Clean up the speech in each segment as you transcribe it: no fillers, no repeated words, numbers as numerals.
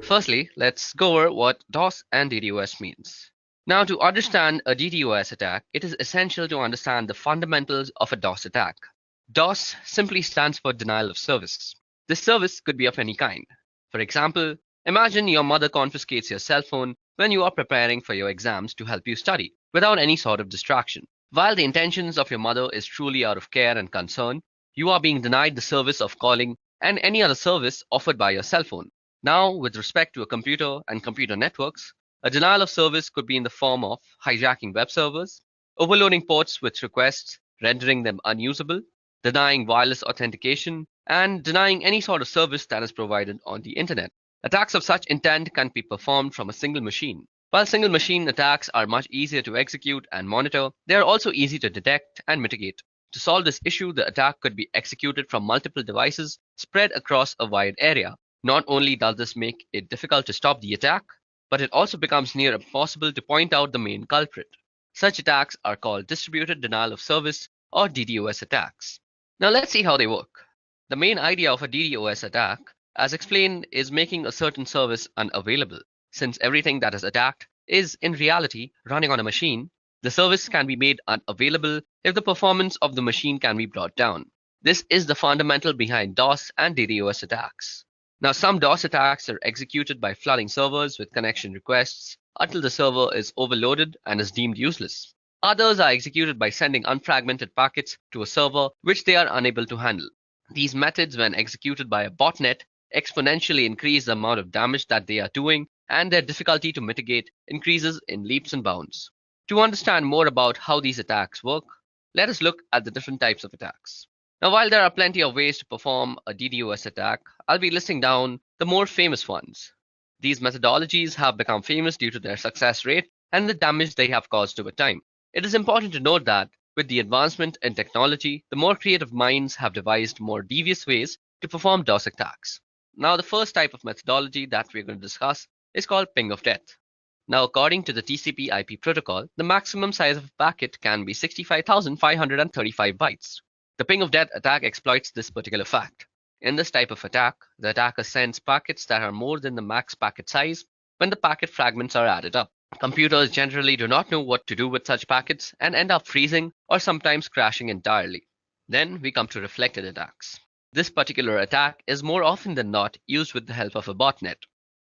Firstly, let's go over what DOS and DDoS means. Now, to understand a DDoS attack, it is essential to understand the fundamentals of a DOS attack. DOS simply stands for denial of service. This service could be of any kind. For example, imagine your mother confiscates your cell phone when you are preparing for your exams to help you study, without any sort of distraction. While the intentions of your mother is truly out of care and concern, you are being denied the service of calling and any other service offered by your cell phone. Now, with respect to a computer and computer networks, a denial of service could be in the form of hijacking web servers, overloading ports with requests, rendering them unusable, denying wireless authentication, and denying any sort of service that is provided on the internet. Attacks of such intent can be performed from a single machine. While single machine attacks are much easier to execute and monitor, they are also easy to detect and mitigate. To solve this issue, the attack could be executed from multiple devices spread across a wide area. Not only does this make it difficult to stop the attack, but it also becomes near impossible to point out the main culprit. Such attacks are called distributed denial of service or DDoS attacks. Now let's see how they work. The main idea of a DDoS attack, as explained, is making a certain service unavailable. Since everything that is attacked is in reality running on a machine, the service can be made unavailable if the performance of the machine can be brought down. This is the fundamental behind DOS and DDoS attacks. Now, some DOS attacks are executed by flooding servers with connection requests until the server is overloaded and is deemed useless. Others are executed by sending unfragmented packets to a server which they are unable to handle. These methods, when executed by a botnet, exponentially increase the amount of damage that they are doing, and their difficulty to mitigate increases in leaps and bounds. To understand more about how these attacks work, let us look at the different types of attacks. Now, while there are plenty of ways to perform a DDoS attack, I'll be listing down the more famous ones. These methodologies have become famous due to their success rate and the damage they have caused over time. It is important to note that with the advancement in technology, the more creative minds have devised more devious ways to perform DOS attacks. Now, the first type of methodology that we're going to discuss is called ping of death. Now, according to the TCP/IP protocol, the maximum size of a packet can be 65,535 bytes. The ping of death attack exploits this particular fact. In this type of attack, the attacker sends packets that are more than the max packet size when the packet fragments are added up. Computers generally do not know what to do with such packets and end up freezing or sometimes crashing entirely. Then we come to reflected attacks. This particular attack is more often than not used with the help of a botnet.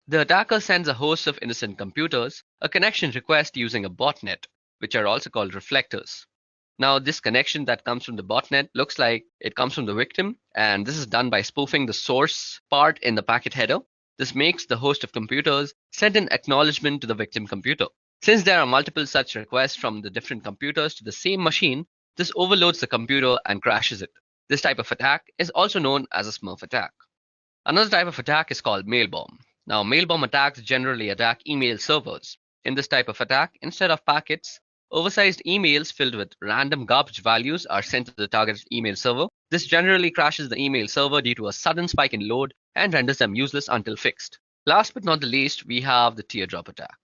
The attacker sends a host of innocent computers a connection request using a botnet, which are also called reflectors. Now, this connection that comes from the botnet looks like it comes from the victim, and this is done by spoofing the source part in the packet header. This makes the host of computers send an acknowledgement to the victim computer. Since there are multiple such requests from the different computers to the same machine, this overloads the computer and crashes it. This type of attack is also known as a Smurf attack. Another type of attack is called mail bomb. Now, mail bomb attacks generally attack email servers. In this type of attack, instead of packets, oversized emails filled with random garbage values are sent to the targeted email server. This generally crashes the email server due to a sudden spike in load and renders them useless until fixed. Last but not the least, we have the teardrop attack.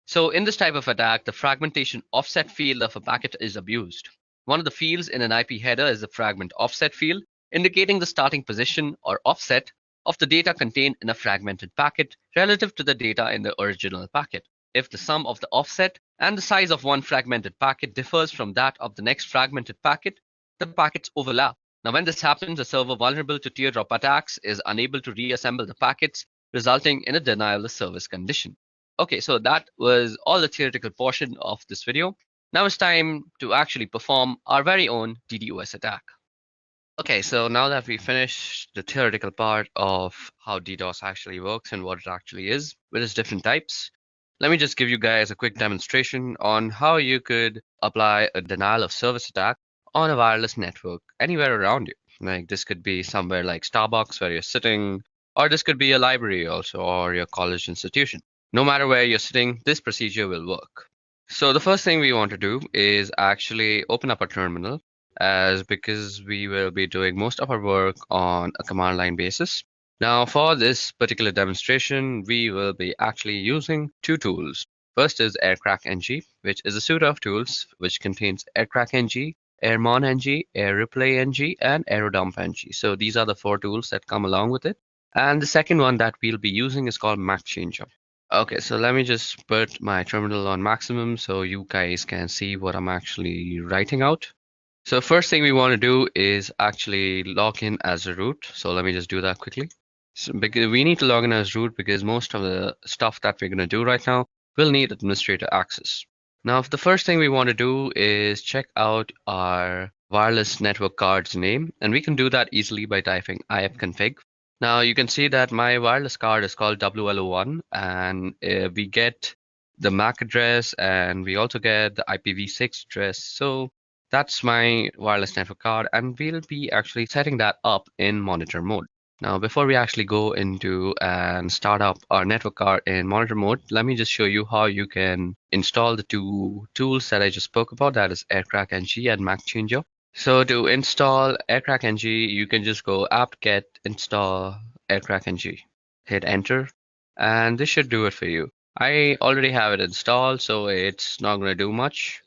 So in this type of attack, the fragmentation offset field of a packet is abused. One of the fields in an IP header is the fragment offset field, indicating the starting position or offset of the data contained in a fragmented packet relative to the data in the original packet. If the sum of the offset and the size of one fragmented packet differs from that of the next fragmented packet, the packets overlap. Now, when this happens, a server vulnerable to teardrop attacks is unable to reassemble the packets, resulting in a denial of service condition. Okay, so that was all the theoretical portion of this video. Now it's time to actually perform our very own DDoS attack. Okay, so now that we finished the theoretical part of how DDoS actually works and what it actually is with its different types, let me just give you guys a quick demonstration on how you could apply a denial of service attack on a wireless network anywhere around you. Like this could be somewhere like Starbucks where you're sitting, or this could be a library also, or your college institution. No matter where you're sitting, this procedure will work. So the first thing we want to do is actually open up a terminal, as because we will be doing most of our work on a command line basis. Now for this particular demonstration, we will be actually using two tools. First is AirCrackNG, which is a suite of tools which contains AirCrackNG, AirmonNG, AirReplayNG, and AeroDumpNG. So these are the four tools that come along with it. And the second one that we'll be using is called Mac Changer. Okay, so let me just put my terminal on maximum so you guys can see what I'm actually writing out. So first thing we want to do is actually log in as a root. So let me just do that quickly. So because we need to log in as root because most of the stuff that we're going to do right now will need administrator access. Now, the first thing we want to do is check out our wireless network card's name, and we can do that easily by typing ifconfig. Now you can see that my wireless card is called WLO1, and we get the MAC address and we also get the IPv6 address. So that's my wireless network card, and we'll be actually setting that up in monitor mode. Now, before we actually go into and start up our network card in monitor mode, let me just show you how you can install the two tools that I just spoke about, that is aircrack-ng and Mac Changer. So to install aircrack-ng, you can just go apt-get install aircrack-ng, hit enter, and this should do it for you. I already have it installed, so it's not going to do much.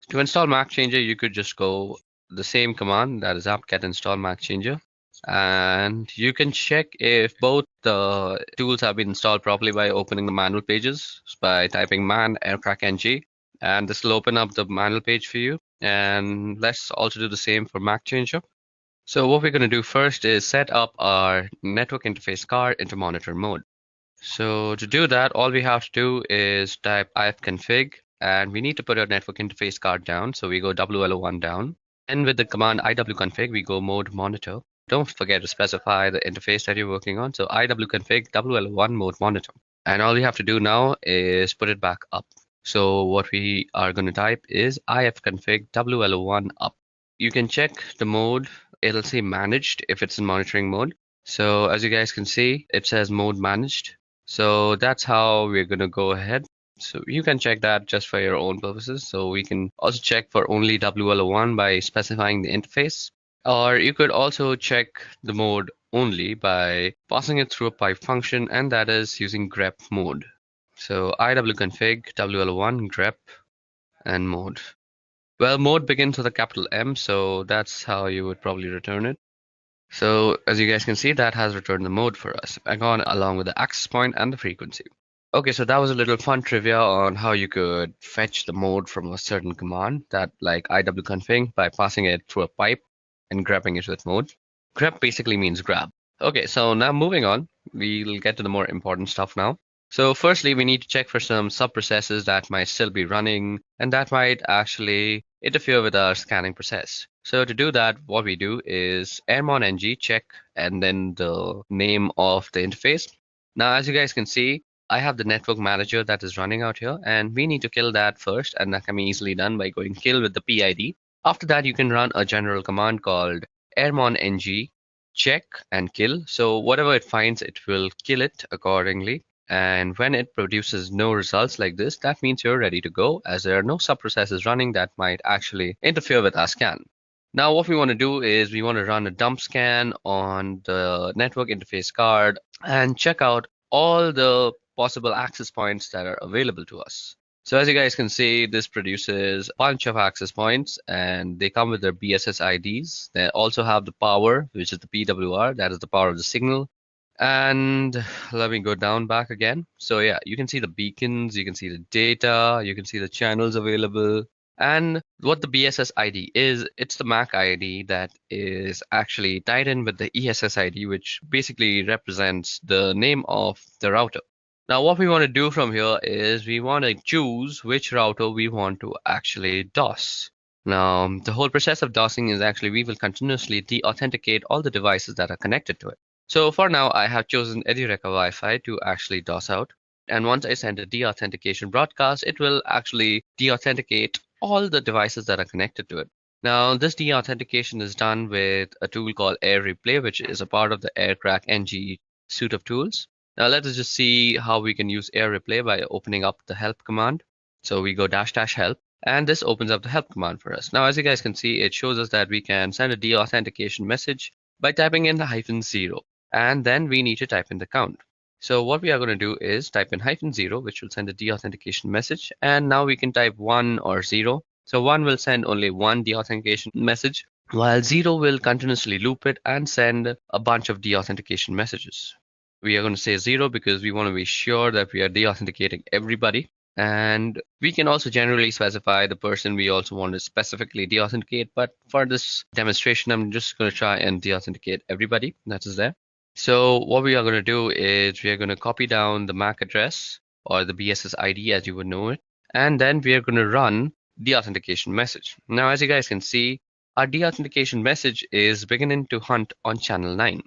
To install Mac Changer, you could just go the same command, that is apt-get install Mac Changer, and you can check if both the tools have been installed properly by opening the manual pages by typing man aircrack-ng, and this will open up the manual page for you. And let's also do the same for Mac Changer. So what we're going to do first is set up our network interface card into monitor mode. So to do that, all we have to do is type ifconfig, and we need to put our network interface card down. So we go WLO1 down, and with the command iwconfig, we go mode monitor. Don't forget to specify the interface that you're working on. So iwconfig WLO1 mode monitor. And all we have to do now is put it back up. So what we are going to type is ifconfig WLO1 up. You can check the mode. It'll say managed if it's in monitoring mode. So as you guys can see, it says mode managed. So that's how we're going to go ahead. So you can check that just for your own purposes. So we can also check for only WLO1 by specifying the interface. Or you could also check the mode only by passing it through a pipe function, and that is using grep mode. So iwconfig WLO1 grep and mode. Well, mode begins with a capital M, so that's how you would probably return it. So as you guys can see, that has returned the mode for us, along with the access point and the frequency. Okay, so that was a little fun trivia on how you could fetch the mode from a certain command, that like iwconfig, by passing it through a pipe and grabbing it with mode. Grab basically means grab. Okay, so now moving on, we'll get to the more important stuff now. So firstly, we need to check for some sub-processes that might still be running and that might actually interfere with our scanning process. So to do that, what we do is airmon-ng check and then the name of the interface. Now, as you guys can see, I have the network manager that is running out here, and we need to kill that first, and that can be easily done by going kill with the PID. After that, you can run a general command called airmon-ng check and kill. So whatever it finds, it will kill it accordingly. And when it produces no results like this, that means you're ready to go, as there are no sub-processes running that might actually interfere with our scan. Now, what we want to do is we want to run a dump scan on the network interface card and check out all the possible access points that are available to us. So as you guys can see, this produces a bunch of access points, and they come with their BSS IDs. They also have the power, which is the PWR, that is the power of the signal. And let me go down back again. So yeah, you can see the beacons, you can see the data, you can see the channels available. And what the BSS ID is, it's the MAC ID that is actually tied in with the ESS ID, which basically represents the name of the router. Now, what we want to do from here is we want to choose which router we want to actually DOS. Now, the whole process of DOSing is actually we will continuously de-authenticate all the devices that are connected to it. So for now, I have chosen Edureka Wi-Fi to actually DOS out. And once I send a de-authentication broadcast, it will actually de-authenticate all the devices that are connected to it. Now, this de-authentication is done with a tool called Air Replay, which is a part of the aircrack-ng suite of tools. Now, let us just see how we can use Air Replay by opening up the help command. So we go --help, and this opens up the help command for us. Now, as you guys can see, it shows us that we can send a de-authentication message by typing in the -0, and then we need to type in the count. So what we are going to do is type in -0, which will send a de-authentication message, and now we can type 1 or 0. So 1 will send only one de-authentication message, while 0 will continuously loop it and send a bunch of deauthentication messages. We are going to say 0 because we want to be sure that we are deauthenticating everybody. And we can also generally specify the person we also want to specifically deauthenticate. But for this demonstration, I'm just going to try and deauthenticate everybody that is there. So what we are going to do is we are going to copy down the MAC address or the BSS ID as you would know it. And then we are going to run the authentication message. Now, as you guys can see, our deauthentication message is beginning to hunt on channel 9.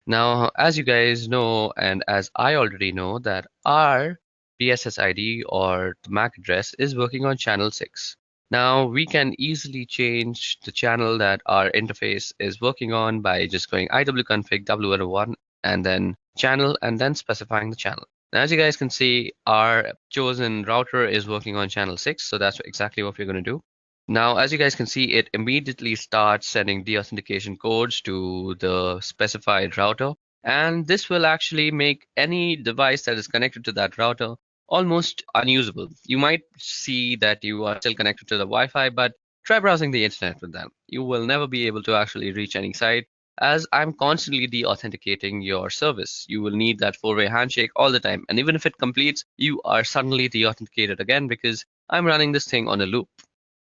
Now, as you guys know, and as I already know, that our BSS ID or the MAC address is working on channel 6. Now, we can easily change the channel that our interface is working on by just going iwconfig w1 and then channel and then specifying the channel. Now, as you guys can see, our chosen router is working on channel 6, so that's exactly what we're going to do. Now, as you guys can see, it immediately starts sending deauthentication codes to the specified router. And this will actually make any device that is connected to that router almost unusable. You might see that you are still connected to the Wi-Fi, but try browsing the internet with them. You will never be able to actually reach any site as I'm constantly deauthenticating your service. You will need that four-way handshake all the time. And even if it completes, you are suddenly deauthenticated again because I'm running this thing on a loop.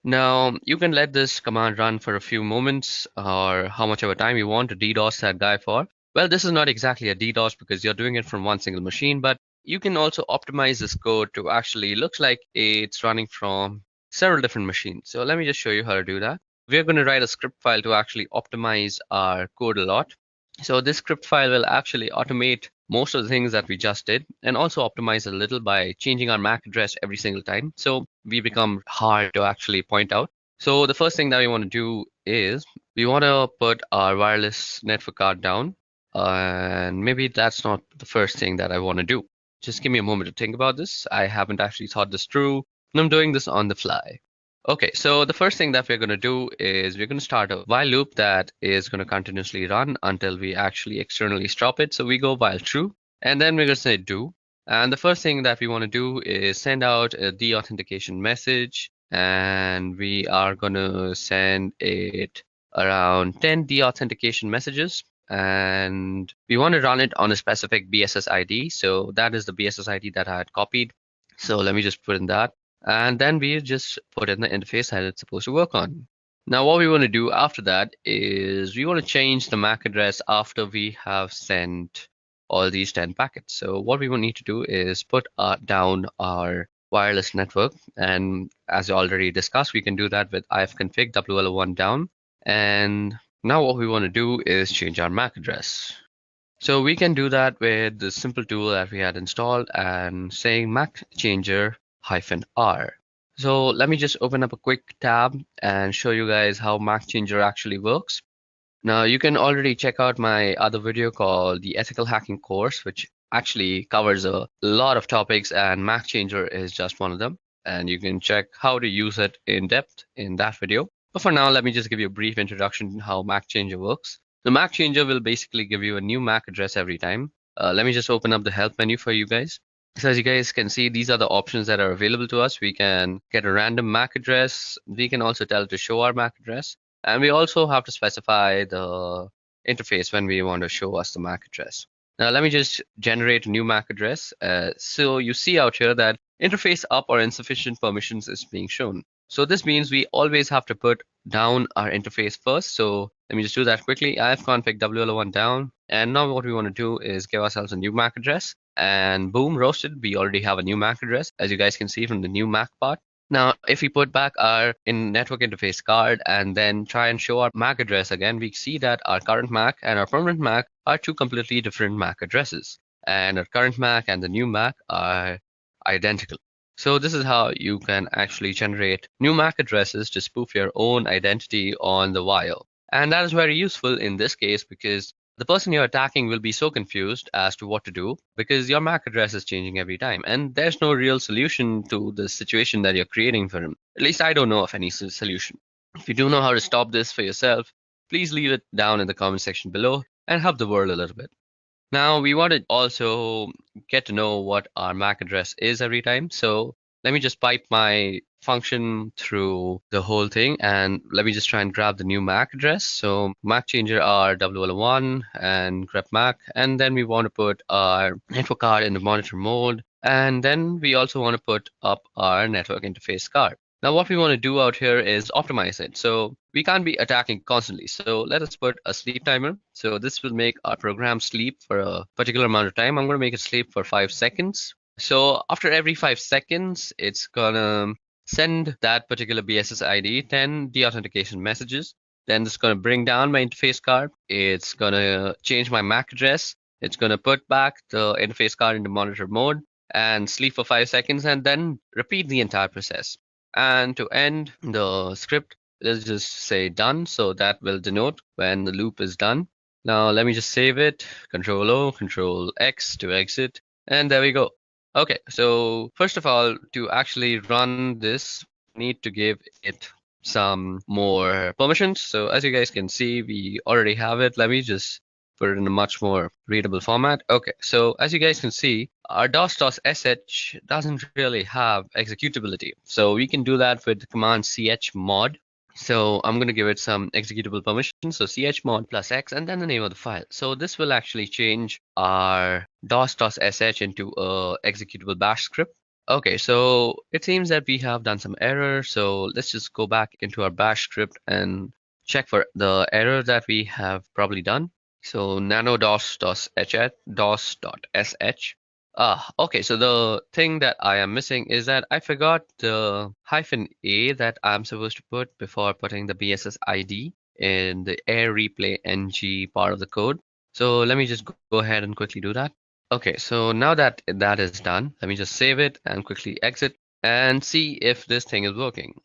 Now, you can let this command run for a few moments or how much of a time you want to DDoS that guy for. Well, this is not exactly a DDoS because you're doing it from one single machine, but you can also optimize this code to actually looks like it's running from several different machines. So let me just show you how to do that. We're going to write a script file to actually optimize our code a lot. So this script file will actually automate most of the things that we just did and also optimize a little by changing our MAC address every single time. So we become hard to actually point out. So the first thing that we want to do is we want to put our wireless network card down. And maybe that's not the first thing that I want to do. Just give me a moment to think about this. I haven't actually thought this through, and I'm doing this on the fly. Okay, so the first thing that we're going to do is we're going to start a while loop that is going to continuously run until we actually externally stop it. So we go while true, and then we're going to say do. And the first thing that we want to do is send out a deauthentication message, and we are going to send it around 10 deauthentication messages. And we want to run it on a specific BSS ID. So that is the BSS ID that I had copied. So let me just put in that. And then we just put in the interface that it's supposed to work on. Now, what we want to do after that is we want to change the MAC address after we have sent all these 10 packets. So what we will need to do is put down our wireless network. And as I already discussed, we can do that with ifconfig WL1 down. And now what we want to do is change our MAC address. So we can do that with the simple tool that we had installed and saying MAC changer -r. So let me just open up a quick tab and show you guys how MAC changer actually works. Now you can already check out my other video called the ethical hacking course, which actually covers a lot of topics and MAC changer is just one of them. And you can check how to use it in depth in that video. But for now, let me just give you a brief introduction to how MAC changer works. The MAC changer will basically give you a new MAC address every time. Let me just open up the help menu for you guys. So as you guys can see, these are the options that are available to us. We can get a random MAC address. We can also tell it to show our MAC address. And we also have to specify the interface when we want to show us the MAC address. Now let me just generate a new MAC address. So you see out here that interface up or insufficient permissions is being shown. So this means we always have to put down our interface first. So let me just do that quickly. ifconfig WL1 down. And now what we want to do is give ourselves a new MAC address. And boom, roasted, we already have a new MAC address, as you guys can see from the new MAC part. Now, if we put back our network interface card and then try and show our MAC address again, we see that our current MAC and our permanent MAC are two completely different MAC addresses. And our current MAC and the new MAC are identical. So this is how you can actually generate new MAC addresses to spoof your own identity on the wire. And that is very useful in this case because the person you're attacking will be so confused as to what to do because your MAC address is changing every time. And there's no real solution to the situation that you're creating for him. At least I don't know of any solution. If you do know how to stop this for yourself, please leave it down in the comment section below and help the world a little bit. Now we want to also get to know what our MAC address is every time. So let me just pipe my function through the whole thing. And let me just try and grab the new MAC address. So MAC changer are 001 and grep MAC. And then we want to put our network card in the monitor mode. And then we also want to put up our network interface card. Now what we want to do out here is optimize it. So we can't be attacking constantly. So let us put a sleep timer. So this will make our program sleep for a particular amount of time. I'm going to make it sleep for 5 seconds. So after every 5 seconds, it's gonna send that particular BSS ID 10 deauthentication messages. Then it's gonna bring down my interface card. It's gonna change my MAC address. It's gonna put back the interface card into monitor mode and sleep for 5 seconds and then repeat the entire process. And to end the script, let's just say done. So that will denote when the loop is done. Now let me just save it. Control O, Control X to exit. And there we go. Okay, so first of all, to actually run this, need to give it some more permissions. So as you guys can see, we already have it. Let me just put it in a much more readable format. Okay, so as you guys can see, our DOS.sh doesn't really have executability. So we can do that with the command chmod. So I'm going to give it some executable permissions. So chmod plus x and then the name of the file. So this will actually change our dos.sh into a executable bash script. Okay, so it seems that we have done some error. So let's just go back into our bash script and check for the error that we have probably done. So nano dos.sh. Okay, so the thing that I am missing is that I forgot the -a that I'm supposed to put before putting the BSS ID in the air replay ng part of the code. So let me just go ahead and quickly do that. Okay, so now that that is done, let me just save it and quickly exit and see if this thing is working.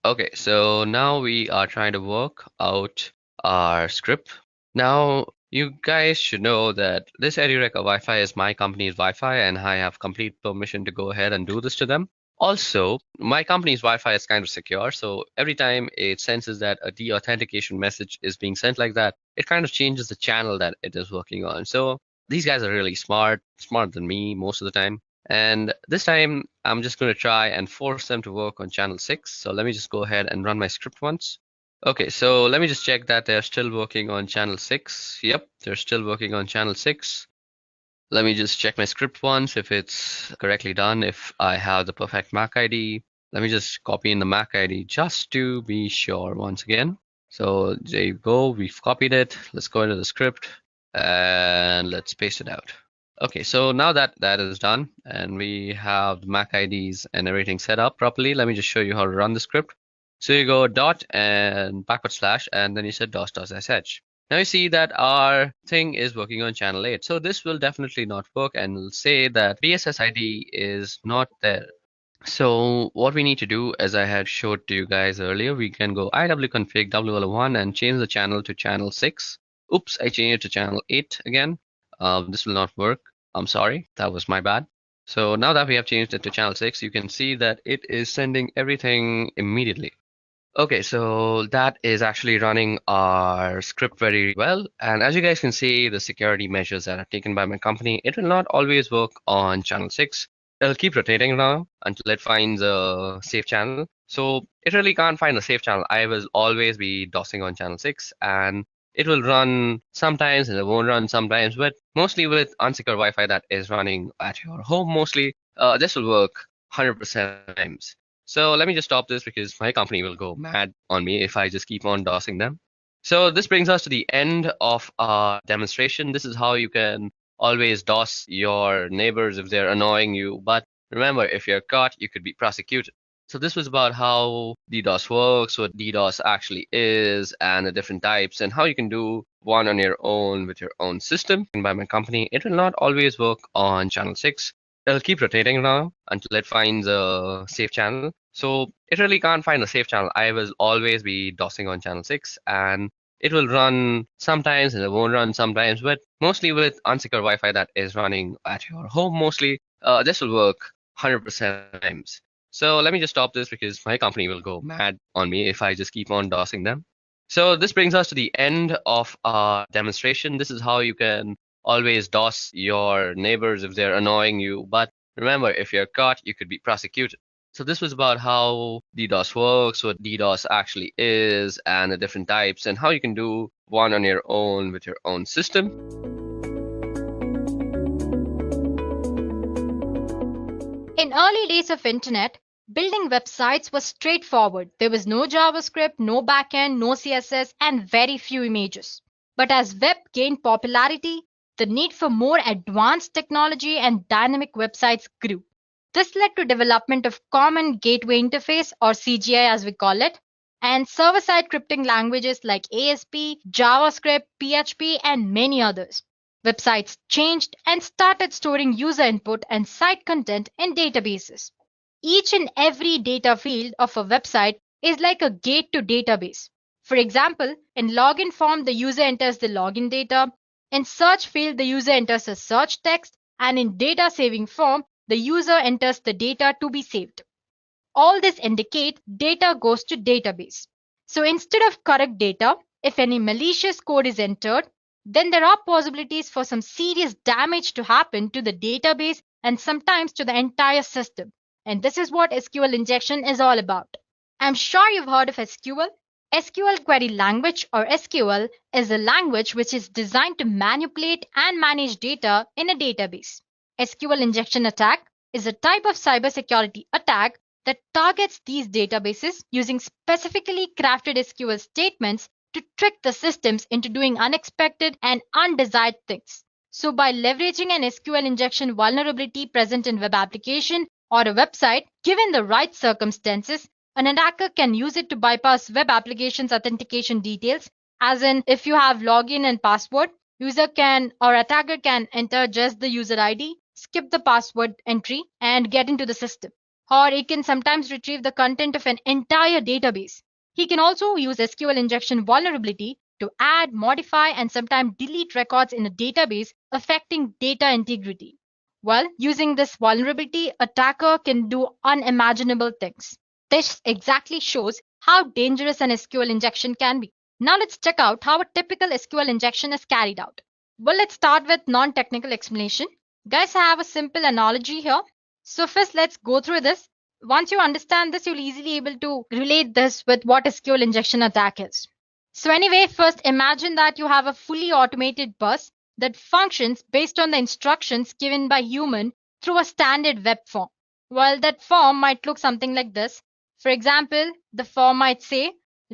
Okay, so now we are trying to work out our script. Now, you guys should know that this EduReca Wi-Fi is my company's Wi-Fi and I have complete permission to go ahead and do this to them. Also, my company's Wi-Fi is kind of secure, so every time it senses that a deauthentication message is being sent like that, it kind of changes the channel that it is working on. So these guys are really smart, smarter than me most of the time. And this time, I'm just going to try and force them to work on channel 6. So let me just go ahead and run my script once. Okay, so let me just check that they're still working on channel 6. Yep, they're still working on channel 6. Let me just check my script once if it's correctly done, if I have the perfect MAC ID. Let me just copy in the MAC ID just to be sure once again. So there you go, we've copied it. Let's go into the script and let's paste it out. Okay, so now that that is done and we have the MAC IDs and everything set up properly, let me just show you how to run the script. So you go dot and backward slash and then you said dos.sh. Now you see that our thing is working on channel 8. So this will definitely not work and will say that BSS ID is not there. So what we need to do, as I had showed to you guys earlier, we can go iwconfig w1 and change the channel to channel 6. Oops, I changed it to channel 8 again. This will not work. I'm sorry, that was my bad. So now that we have changed it to channel 6, you can see that it is sending everything immediately. Okay, so that is actually running our script very well. And as you guys can see, the security measures that are taken by my company, it will not always work on channel 6. It'll keep rotating now until it finds a safe channel. So it really can't find a safe channel. I will always be DOSing on channel 6 and it will run sometimes and it won't run sometimes, but mostly with unsecure Wi-Fi that is running at your home mostly, this will work 100% times. So let me just stop this because my company will go mad on me if I just keep on DOSing them. So this brings us to the end of our demonstration. This is how you can always DOS your neighbors if they're annoying you. But remember, if you're caught, you could be prosecuted. So this was about how DDoS works, what DDoS actually is, and the different types, and how you can do one on your own with your own system. And by my company, it will not always work on channel 6. It'll keep rotating now until it finds a safe channel. So it really can't find a safe channel. I will always be DOSing on channel 6 and it will run sometimes and it won't run sometimes, but mostly with unsecure Wi-Fi that is running at your home mostly, this will work 100% times. So let me just stop this because my company will go mad on me if I just keep on DOSing them. So this brings us to the end of our demonstration. This is how you can always DOS your neighbors if they're annoying you. But remember, if you're caught, you could be prosecuted. So this was about how DDoS works, what DDoS actually is, and the different types, and how you can do one on your own with your own system. In early days of internet, building websites was straightforward. There was no JavaScript, no backend, no CSS, and very few images. But as web gained popularity, the need for more advanced technology and dynamic websites grew. This led to development of Common Gateway Interface or CGI as we call it, and server-side scripting languages like ASP, JavaScript, PHP, and many others. Websites changed and started storing user input and site content in databases. Each and every data field of a website is like a gate to database. For example, in login form, the user enters the login data. In search field, the user enters a search text. And in data saving form, the user enters the data to be saved. All this indicate data goes to database. So instead of correct data, if any malicious code is entered, then there are possibilities for some serious damage to happen to the database and sometimes to the entire system. And this is what SQL injection is all about. I'm sure you've heard of SQL. SQL Query Language or SQL is a language which is designed to manipulate and manage data in a database. SQL injection attack is a type of cybersecurity attack that targets these databases using specifically crafted SQL statements to trick the systems into doing unexpected and undesired things. So by leveraging an SQL injection vulnerability present in web application or a website, given the right circumstances, an attacker can use it to bypass web application's authentication details, as in if you have login and password, user can or attacker can enter just the user ID, skip the password entry and get into the system. Or it can sometimes retrieve the content of an entire database. He can also use SQL injection vulnerability to add, modify, and sometimes delete records in a database affecting data integrity. Well, using this vulnerability, attacker can do unimaginable things. This exactly shows how dangerous an SQL injection can be. Now let's check out how a typical SQL injection is carried out. Well, let's start with non-technical explanation. Guys, I have a simple analogy here. So first, let's go through this. Once you understand this, you'll easily able to relate this with what SQL injection attack is. So anyway, first imagine that you have a fully automated bus that functions based on the instructions given by human through a standard web form. Well, that form might look something like this. For example, the form might say,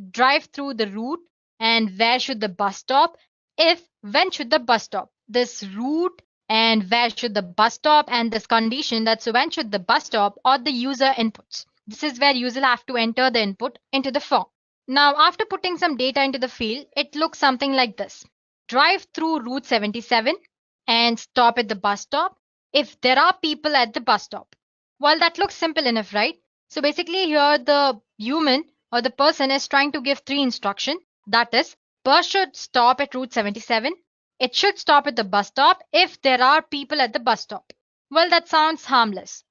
drive through the route and where should the bus stop? If, when should the bus stop? This route and where should the bus stop and this condition, that's when should the bus stop or the user inputs. This is where user have to enter the input into the form. Now, after putting some data into the field, it looks something like this. Drive through Route 77 and stop at the bus stop if there are people at the bus stop. Well, that looks simple enough, right? So basically here the human or the person is trying to give three instructions. That is, bus should stop at Route 77. It should stop at the bus stop if there are people at the bus stop. Well, that sounds harmless.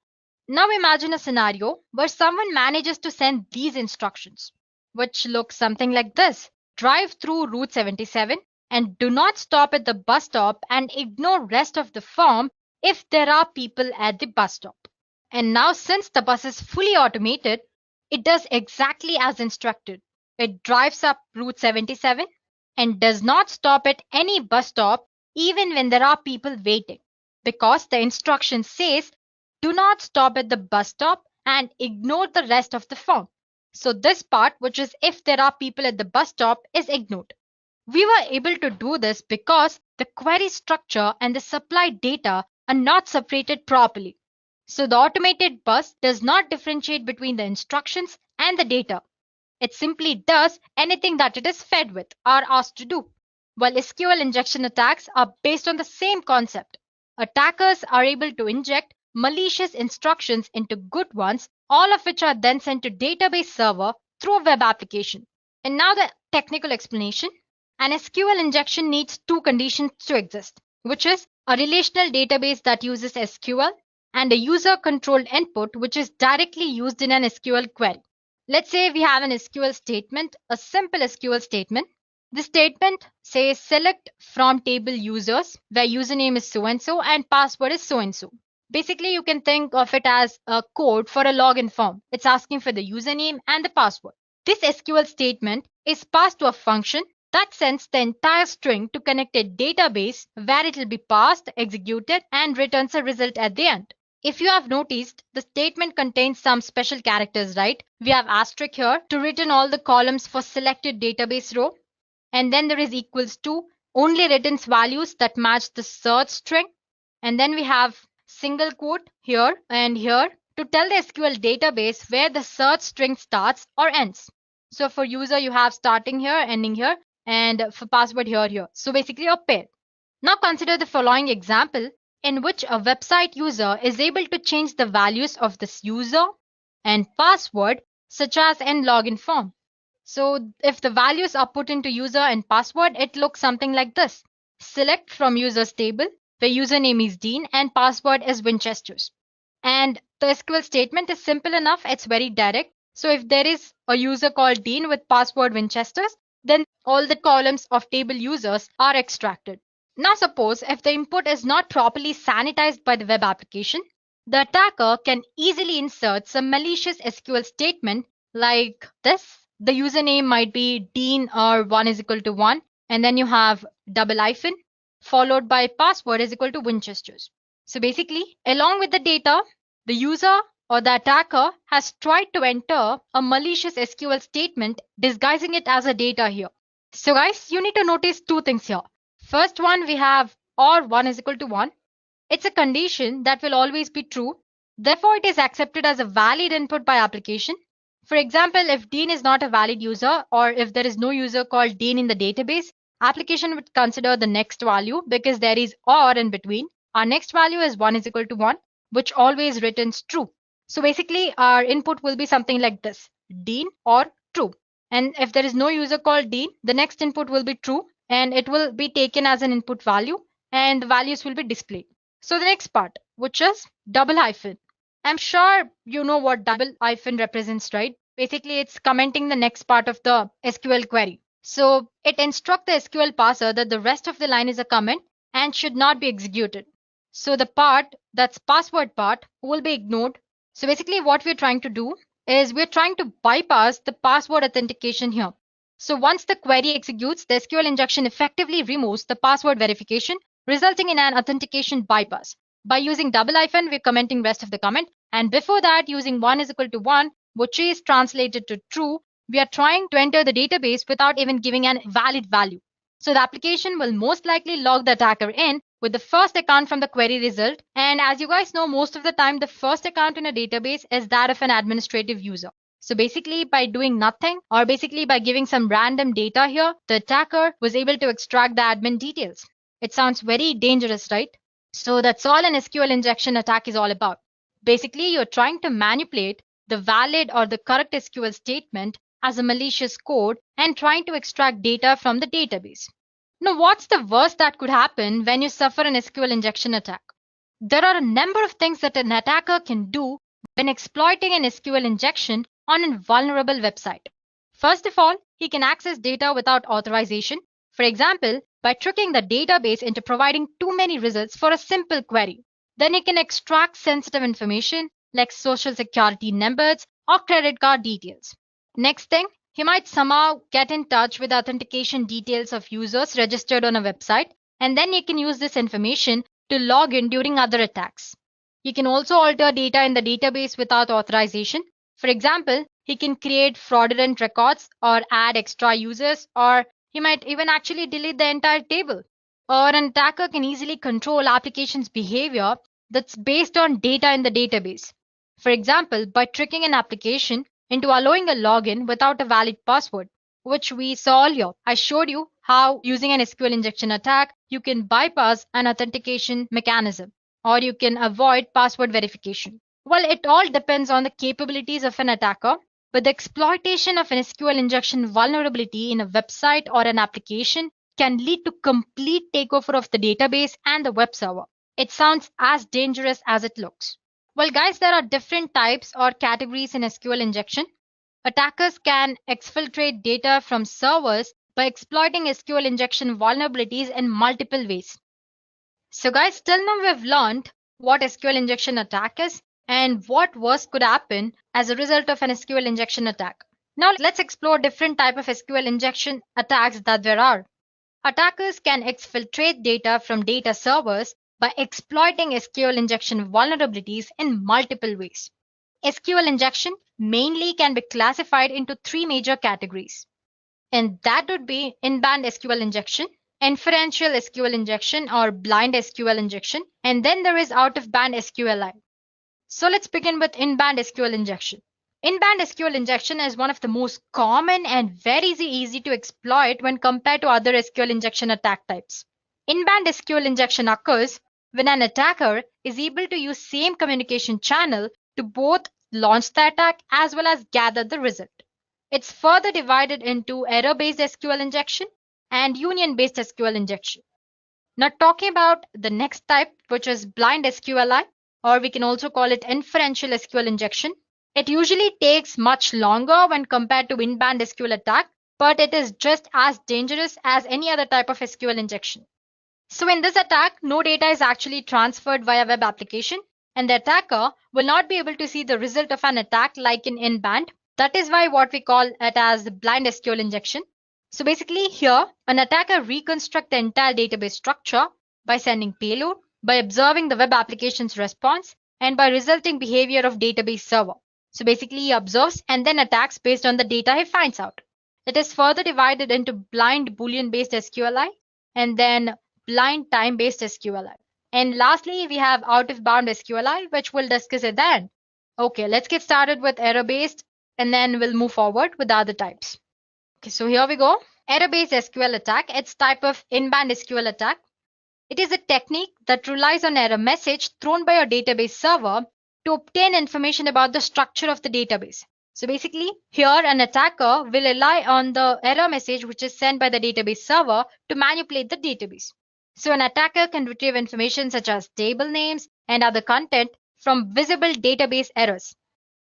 Now imagine a scenario where someone manages to send these instructions, which looks something like this. Drive through Route 77 and do not stop at the bus stop and ignore rest of the form if there are people at the bus stop. And now since the bus is fully automated, it does exactly as instructed. It drives up Route 77 and does not stop at any bus stop even when there are people waiting, because the instruction says do not stop at the bus stop and ignore the rest of the form. So this part, which is if there are people at the bus stop, is ignored. We were able to do this because the query structure and the supply data are not separated properly. So the automated bus does not differentiate between the instructions and the data. It simply does anything that it is fed with or asked to do. While SQL injection attacks are based on the same concept. Attackers are able to inject malicious instructions into good ones, all of which are then sent to database server through a web application. And now the technical explanation. An SQL injection needs two conditions to exist, which is a relational database that uses SQL and a user-controlled input which is directly used in an SQL query. Let's say we have an SQL statement, a simple SQL statement. The statement says select from table users where username is so and so and password is so and so. Basically, you can think of it as a code for a login form. It's asking for the username and the password. This SQL statement is passed to a function that sends the entire string to connect a database where it will be passed, executed, and returns a result at the end. If you have noticed, the statement contains some special characters, right? We have asterisk here to return all the columns for selected database row. And then there is equals to only returns values that match the search string. And then we have single quote here and here to tell the SQL database where the search string starts or ends. So for user, you have starting here, ending here, and for password here. So basically a pair. Now consider the following example in which a website user is able to change the values of this user and password such as in login form. So if the values are put into user and password, it looks something like this. Select from users table where username is Dean and password is Winchesters. And the SQL statement is simple enough. It's very direct. So if there is a user called Dean with password Winchesters, then all the columns of table users are extracted. Now suppose if the input is not properly sanitized by the web application, the attacker can easily insert some malicious SQL statement like this. The username might be Dean or 1 is equal to 1, and then you have double hyphen followed by password is equal to Winchesters. So basically, along with the data, the user or the attacker has tried to enter a malicious SQL statement disguising it as a data here. So guys, you need to notice two things here. First one, we have or 1 is equal to 1. It's a condition that will always be true. Therefore, it is accepted as a valid input by application. For example, if Dean is not a valid user or if there is no user called Dean in the database, application would consider the next value because there is or in between. Our next value is 1 is equal to 1, which always returns true. So basically, our input will be something like this, Dean or true. And if there is no user called Dean, the next input will be true and it will be taken as an input value and the values will be displayed. So the next part, which is double hyphen. I'm sure you know what double hyphen represents, right? Basically, it's commenting the next part of the SQL query. So it instructs the SQL parser that the rest of the line is a comment and should not be executed. So the part that's password part will be ignored. So basically what we're trying to do is we're trying to bypass the password authentication here. So once the query executes, the SQL injection effectively removes the password verification, resulting in an authentication bypass. By using double hyphen, we're commenting rest of the comment. And before that, using 1 is equal to 1, which is translated to true, we are trying to enter the database without even giving an valid value. So the application will most likely log the attacker in with the first account from the query result. And as you guys know, most of the time, the first account in a database is that of an administrative user. So basically by doing nothing or basically by giving some random data here, the attacker was able to extract the admin details. It sounds very dangerous, right? So that's all an SQL injection attack is all about. Basically, you're trying to manipulate the valid or the correct SQL statement as a malicious code and trying to extract data from the database. Now, what's the worst that could happen when you suffer an SQL injection attack? There are a number of things that an attacker can do when exploiting an SQL injection on a vulnerable website. First of all, he can access data without authorization. For example, by tricking the database into providing too many results for a simple query. Then he can extract sensitive information like social security numbers or credit card details. Next thing, he might somehow get in touch with authentication details of users registered on a website, and then he can use this information to log in during other attacks. He can also alter data in the database without authorization. For example, he can create fraudulent records or add extra users, or he might even actually delete the entire table. Or an attacker can easily control application's behavior that's based on data in the database. For example, by tricking an application into allowing a login without a valid password, which we saw earlier. I showed you how using an SQL injection attack, you can bypass an authentication mechanism or you can avoid password verification. Well, it all depends on the capabilities of an attacker, but the exploitation of an SQL injection vulnerability in a website or an application can lead to complete takeover of the database and the web server. It sounds as dangerous as it looks. Well, guys, there are different types or categories in SQL injection. Attackers can exfiltrate data from servers by exploiting SQL injection vulnerabilities in multiple ways. So guys, till now we've learned what SQL injection attack is, and what worse could happen as a result of an SQL injection attack. Now let's explore different type of SQL injection attacks that there are. Attackers can exfiltrate data from data servers by exploiting SQL injection vulnerabilities in multiple ways. SQL injection mainly can be classified into three major categories, and that would be in-band SQL injection, inferential SQL injection or blind SQL injection, and then there is out-of-band SQLI. So let's begin with in-band SQL injection. In-band SQL injection is one of the most common and very easy to exploit when compared to other SQL injection attack types. In-band SQL injection occurs when an attacker is able to use same communication channel to both launch the attack as well as gather the result. It's further divided into error-based SQL injection and union-based SQL injection. Now talking about the next type, which is blind SQLI, or we can also call it inferential SQL injection. It usually takes much longer when compared to in-band SQL attack, but it is just as dangerous as any other type of SQL injection. So in this attack, no data is actually transferred via web application, and the attacker will not be able to see the result of an attack like in-band. That is why what we call it as the blind SQL injection. So basically here, an attacker reconstructs the entire database structure by sending payload, by observing the web application's response, and by resulting behavior of database server. So basically he observes and then attacks based on the data he finds out. It is further divided into blind Boolean based SQLI and then blind time based SQLI. And lastly, we have out of bound SQLI, which we'll discuss at the end. Okay, let's get started with error based and then we'll move forward with the other types. Okay, so here we go. Error-based SQL attack. It's type of in-band SQL attack. It is a technique that relies on error message thrown by a database server to obtain information about the structure of the database. So basically, here an attacker will rely on the error message which is sent by the database server to manipulate the database. So an attacker can retrieve information such as table names and other content from visible database errors.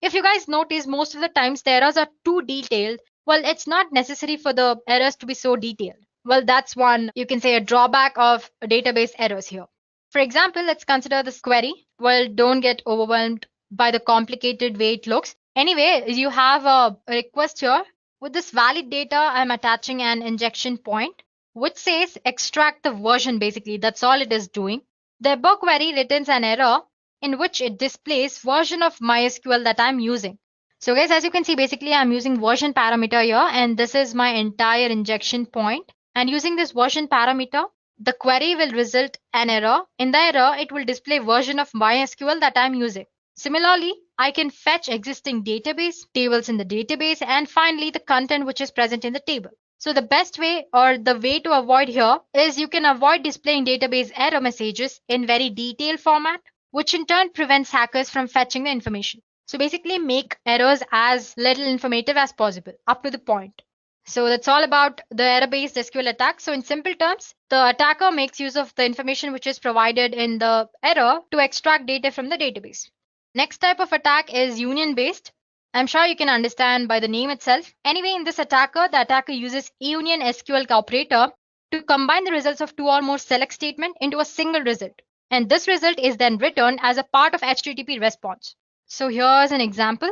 If you guys notice, most of the times the errors are too detailed. Well, it's not necessary for the errors to be so detailed. Well, that's one, you can say, a drawback of database errors here. For example, let's consider this query. Well, don't get overwhelmed by the complicated way it looks. Anyway, you have a request here. With this valid data, I'm attaching an injection point, which says extract the version basically. That's all it is doing. The above query returns an error in which it displays version of MySQL that I'm using. So guys, as you can see, basically I'm using version parameter here, and this is my entire injection point. And using this version parameter, the query will result an error. In the error, it will display version of MySQL that I'm using. Similarly, I can fetch existing database, tables in the database, and finally the content which is present in the table. So the best way or the way to avoid here is you can avoid displaying database error messages in very detailed format, which in turn prevents hackers from fetching the information. So basically make errors as little informative as possible, up to the point. So that's all about the error-based SQL attack. So in simple terms, the attacker makes use of the information which is provided in the error to extract data from the database. Next type of attack is union-based. I'm sure you can understand by the name itself. Anyway, in this attacker, the attacker uses union SQL operator to combine the results of two or more select statement into a single result. And this result is then returned as a part of HTTP response. So here's an example.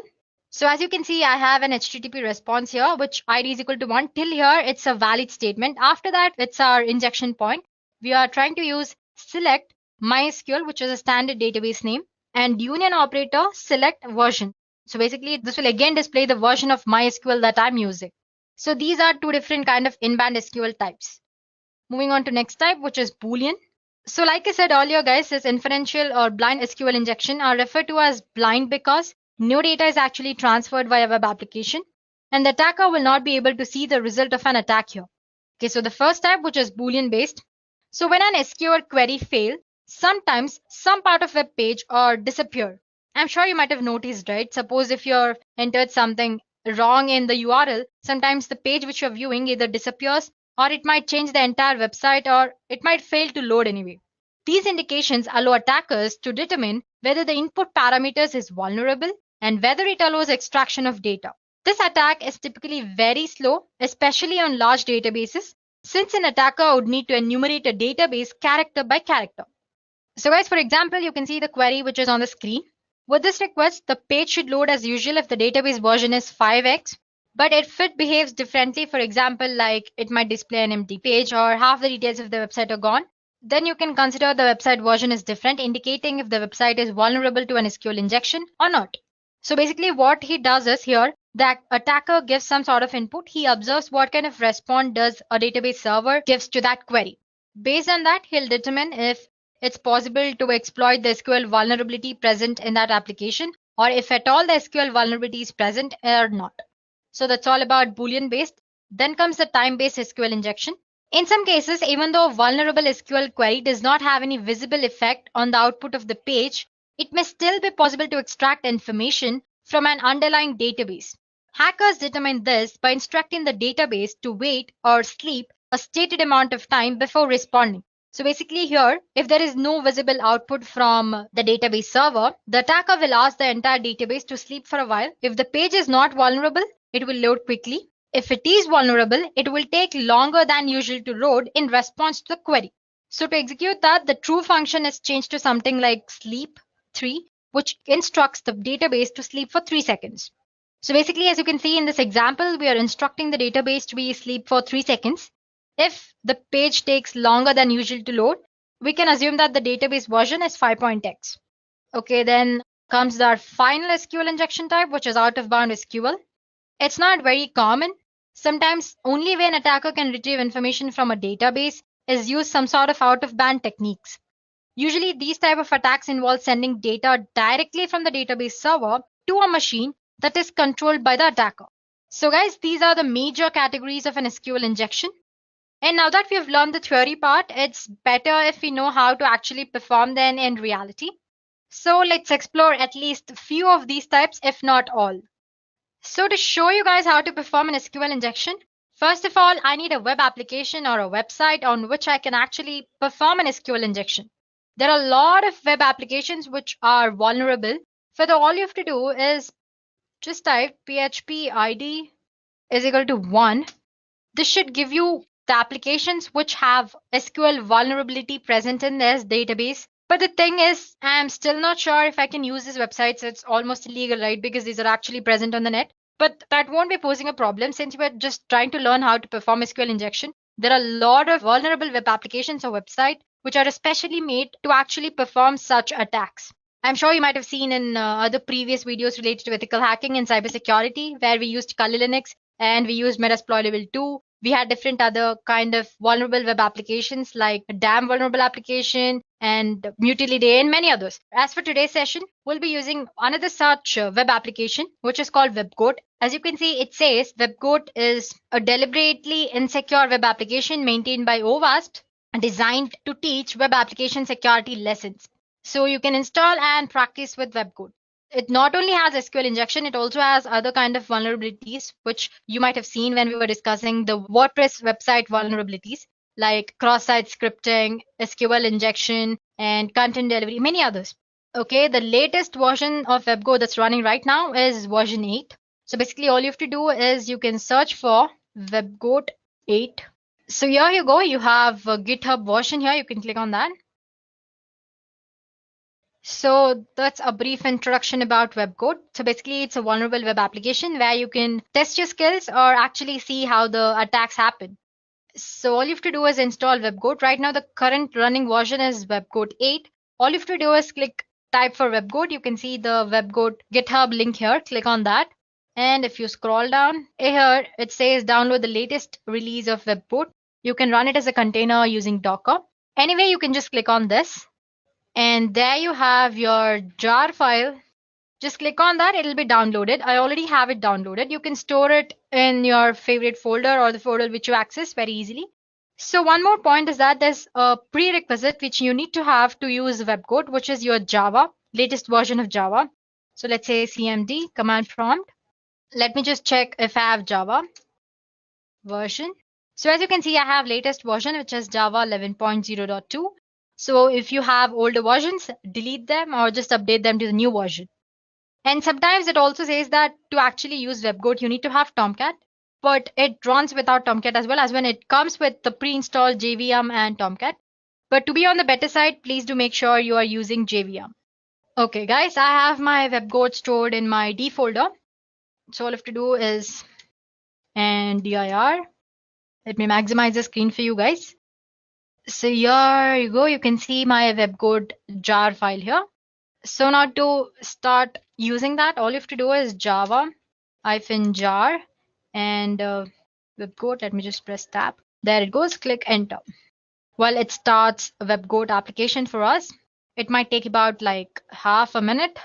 So as you can see, I have an HTTP response here, which ID is equal to 1. Till here, it's a valid statement. After that, it's our injection point. We are trying to use select MySQL, which is a standard database name, and union operator select version. So basically, this will again display the version of MySQL that I'm using. So these are two different kind of in-band SQL types. Moving on to next type, which is Boolean. So like I said earlier, guys, this inferential or blind SQL injection are referred to as blind because no data is actually transferred via web application, and the attacker will not be able to see the result of an attack here. Okay, so the first type, which is Boolean based. So when an SQL query fails, sometimes some part of web page or disappear. I'm sure you might have noticed, right? Suppose if you're entered something wrong in the URL, sometimes the page which you're viewing either disappears or it might change the entire website or it might fail to load anyway. These indications allow attackers to determine whether the input parameters is vulnerable and whether it allows extraction of data. This attack is typically very slow, especially on large databases, since an attacker would need to enumerate a database character by character. So guys, for example, you can see the query which is on the screen. With this request, the page should load as usual if the database version is 5x. But if it behaves differently, for example, like it might display an empty page or half the details of the website are gone, then you can consider the website version is different, indicating if the website is vulnerable to an SQL injection or not. So basically what he does is here, the attacker gives some sort of input. He observes what kind of response does a database server gives to that query. Based on that, he'll determine if it's possible to exploit the SQL vulnerability present in that application, or if at all the SQL vulnerability is present or not. So that's all about Boolean based. Then comes the time based SQL injection. In some cases, even though a vulnerable SQL query does not have any visible effect on the output of the page, it may still be possible to extract information from an underlying database. Hackers determine this by instructing the database to wait or sleep a stated amount of time before responding. So basically here, if there is no visible output from the database server, the attacker will ask the entire database to sleep for a while. If the page is not vulnerable, it will load quickly. If it is vulnerable, it will take longer than usual to load in response to the query. So to execute that, the true function is changed to something like sleep 3, which instructs the database to sleep for 3 seconds. So basically, as you can see in this example, we are instructing the database to be asleep for 3 seconds. If the page takes longer than usual to load, we can assume that the database version is 5.x. Okay, then comes our final SQL injection type, which is out of bound SQL. It's not very common. Sometimes only when attacker can retrieve information from a database is used some sort of out of band techniques. Usually these type of attacks involve sending data directly from the database server to a machine that is controlled by the attacker. So guys, these are the major categories of an SQL injection. And now that we have learned the theory part, it's better if we know how to actually perform them in reality. So let's explore at least a few of these types, if not all. So to show you guys how to perform an SQL injection, first of all, I need a web application or a website on which I can actually perform an SQL injection. There are a lot of web applications which are vulnerable. All you have to do is just type php id is equal to 1. This should give you the applications which have SQL vulnerability present in this database. But the thing is, I'm still not sure if I can use these websites. It's almost illegal, right? Because these are actually present on the net. But that won't be posing a problem since we're just trying to learn how to perform SQL injection. There are a lot of vulnerable web applications or websites which are especially made to actually perform such attacks. I'm sure you might have seen in other previous videos related to ethical hacking and cybersecurity, where we used Kali Linux and we used Metasploit level 2. We had different other kind of vulnerable web applications like DAM vulnerable application and Mutiliday and many others. As for today's session, we'll be using another such web application, which is called WebGoat. As you can see, it says WebGoat is a deliberately insecure web application maintained by OWASP designed to teach web application security lessons. So you can install and practice with WebGoat. It not only has SQL injection, it also has other kind of vulnerabilities, which you might have seen when we were discussing the WordPress website vulnerabilities, like cross-site scripting, SQL injection, and content delivery, many others. Okay, the latest version of WebGoat that's running right now is version 8. So basically all you have to do is you can search for WebGoat 8. So here you go, you have a GitHub version here, you can click on that. So that's a brief introduction about WebGoat. So basically it's a vulnerable web application where you can test your skills or actually see how the attacks happen. So all you have to do is install WebGoat. Right now the current running version is WebGoat 8. All you have to do is type for WebGoat. You can see the WebGoat GitHub link here. Click on that. And if you scroll down here, it says download the latest release of WebGoat. You can run it as a container using Docker. Anyway, you can just click on this. And there you have your jar file. Just click on that, it'll be downloaded. I already have it downloaded. You can store it in your favorite folder or the folder which you access very easily. So one more point is that there's a prerequisite which you need to have to use WebGoat, which is your Java, latest version of Java. So let's say cmd command prompt. Let me just check if I have Java version. So as you can see, I have latest version, which is Java 11.0.2. So if you have older versions, delete them or just update them to the new version. And sometimes it also says that to actually use WebGoat, you need to have Tomcat, but it runs without Tomcat as well as when it comes with the pre-installed JVM and Tomcat. But to be on the better side, please do make sure you are using JVM. Okay, guys, I have my webcode stored in my D folder. So all I have to do is and dir. Let me maximize the screen for you guys. So here you go. You can see my webcode jar file here. So now to start using that, all you have to do is java -jar and webcode. Let me just press tab. There it goes. Click enter. Well, it starts a webcode application for us. It might take about like half a minute.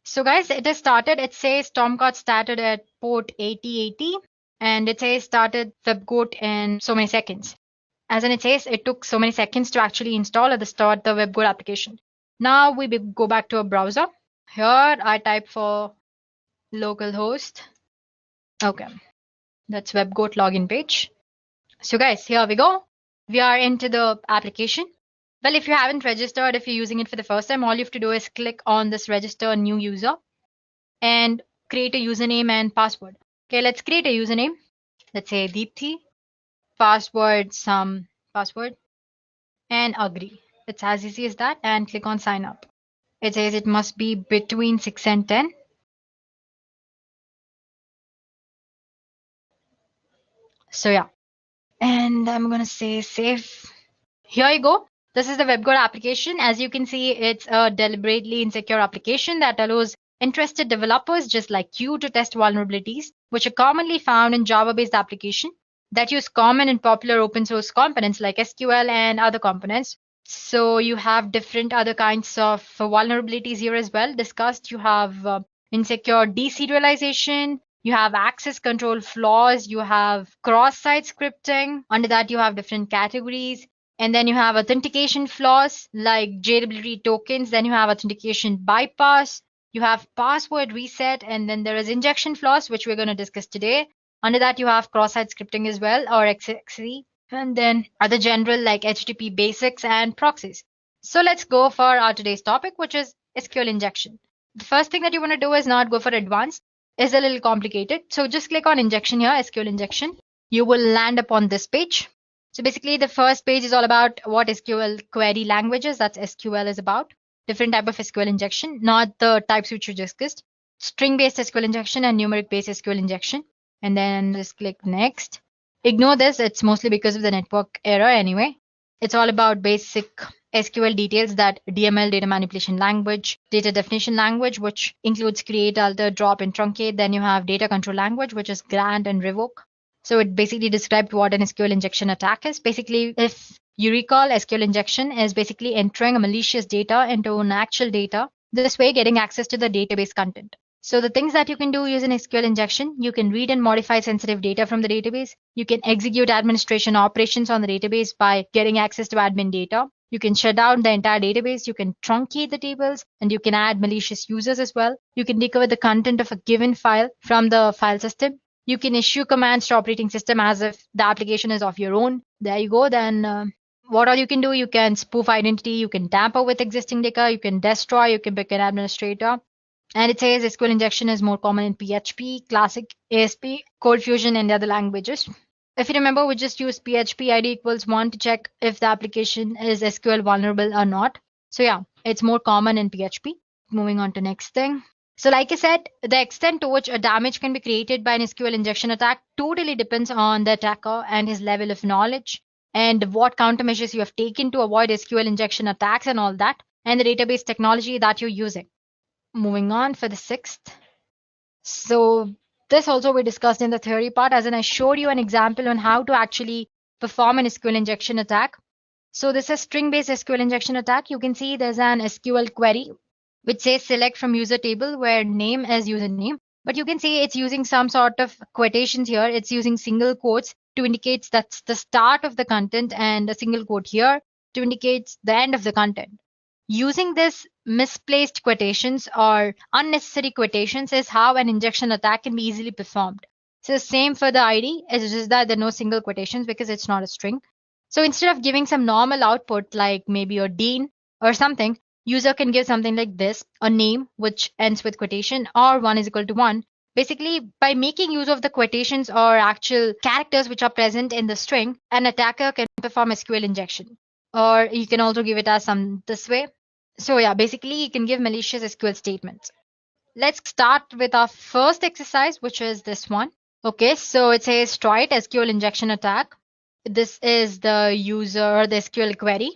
So guys, it has started. It says Tomcat started at port 8080 and it says started webcode in so many seconds. As in it says, it took so many seconds to actually install or the start the webcode application. Now we go back to a browser. Here I type for localhost. Okay, that's webcode login page. So guys, here we go. We are into the application. Well, if you haven't registered, if you're using it for the first time, all you have to do is click on this register new user and create a username and password. Okay, let's create a username. Let's say Deepthi, password, some password, and agree. It's as easy as that, and click on sign up. It says it must be between 6 and 10. So yeah, and I'm gonna say save. Here you go. This is the webcode application. As you can see, it's a deliberately insecure application that allows interested developers just like you to test vulnerabilities, which are commonly found in Java-based application that use common and popular open source components like SQL and other components. So you have different other kinds of vulnerabilities here as well discussed. You have insecure deserialization, you have access control flaws, you have cross-site scripting. Under that, you have different categories. And then you have authentication flaws like JWT tokens. Then you have authentication bypass. You have password reset. And then there is injection flaws, which we're going to discuss today. Under that, you have cross-site scripting as well, or XXE. And then other general like HTTP basics and proxies. So let's go for our today's topic, which is SQL injection. The first thing that you want to do is not go for advanced. It's a little complicated. So just click on injection here, SQL injection. You will land upon this page. So basically the first page is all about what SQL query languages, that's SQL is about. Different type of SQL injection, not the types which you discussed. String-based SQL injection and numeric-based SQL injection. And then just click next. Ignore this, it's mostly because of the network error anyway. It's all about basic SQL details that DML, data manipulation language, data definition language, which includes create, alter, drop, and truncate. Then you have data control language, which is grant and revoke. So it basically described what an SQL injection attack is. Basically, if you recall, SQL injection is basically entering a malicious data into an actual data, this way getting access to the database content. So the things that you can do using SQL injection, you can read and modify sensitive data from the database. You can execute administration operations on the database by getting access to admin data. You can shut down the entire database. You can truncate the tables and you can add malicious users as well. You can recover the content of a given file from the file system. You can issue commands to operating system as if the application is of your own. There you go. Then what all you can do, you can spoof identity, you can tamper with existing data, you can destroy, you can pick an administrator. And it says SQL injection is more common in PHP, Classic, ASP, Cold Fusion, and other languages. If you remember, we just use PHP ID equals 1 to check if the application is SQL vulnerable or not. So yeah, it's more common in PHP. Moving on to next thing. So like I said, the extent to which a damage can be created by an SQL injection attack totally depends on the attacker and his level of knowledge and what countermeasures you have taken to avoid SQL injection attacks and all that, and the database technology that you're using. Moving on for the sixth. So this also we discussed in the theory part, as in I showed you an example on how to actually perform an SQL injection attack. So this is string-based SQL injection attack. You can see there's an SQL query which says select from user table where name is username. But you can see it's using some sort of quotations here. It's using single quotes to indicate that's the start of the content and a single quote here to indicate the end of the content. Using this misplaced quotations or unnecessary quotations is how an injection attack can be easily performed. So same for the ID, it's just that there are no single quotations because it's not a string. So instead of giving some normal output like maybe a Dean or something, user can give something like this, a name which ends with quotation or 1 is equal to 1, Basically, by making use of the quotations or actual characters which are present in the string, an attacker can perform SQL injection. Or you can also give it as some this way. So yeah, basically you can give malicious SQL statements. Let's start with our first exercise, which is this one. Okay, so it says try it SQL injection attack. This is the user, the SQL query.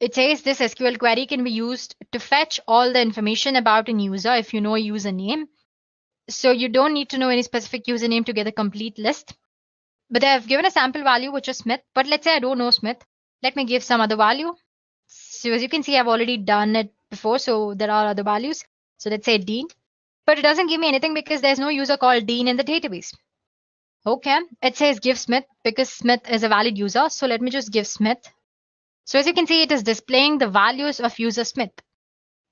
It says this SQL query can be used to fetch all the information about an user if you know a username. So you don't need to know any specific username to get a complete list. But I've given a sample value, which is Smith. But let's say I don't know Smith. Let me give some other value. So as you can see, I've already done it before. So there are other values. So let's say Dean. But it doesn't give me anything because there's no user called Dean in the database. Okay, it says give Smith because Smith is a valid user. So let me just give Smith. So as you can see, it is displaying the values of user Smith.